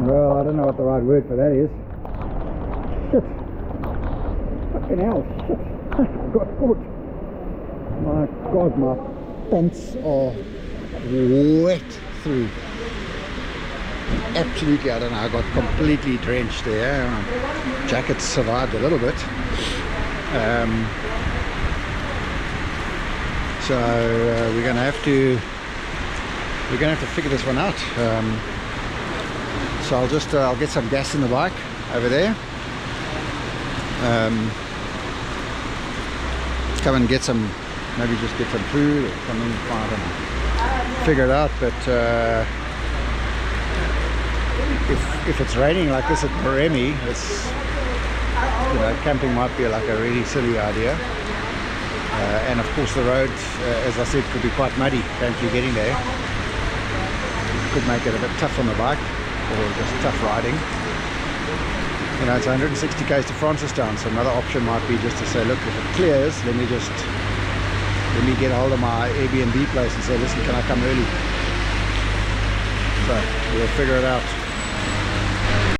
Well, I don't know what the right word for that is. Shit. Fucking hell, shit. I got caught. My God, my pants are wet through. Absolutely, I don't know, I got completely drenched there. Jacket survived a little bit. So we're gonna have to figure this one out. So I'll get some gas in the bike over there. Come and get some, maybe just get some food or something. I don't know. Figure it out. But if it's raining like this at Palapye, it's, you know, camping might be like a really silly idea. And of course the road, as I said, could be quite muddy apparently getting there. Could make it a bit tough on the bike, or just tough riding. You know, it's 160 k's to Francistown, so another option might be just to say, look, if it clears, let me get a hold of my Airbnb place and say, listen, can I come early? So we'll figure it out.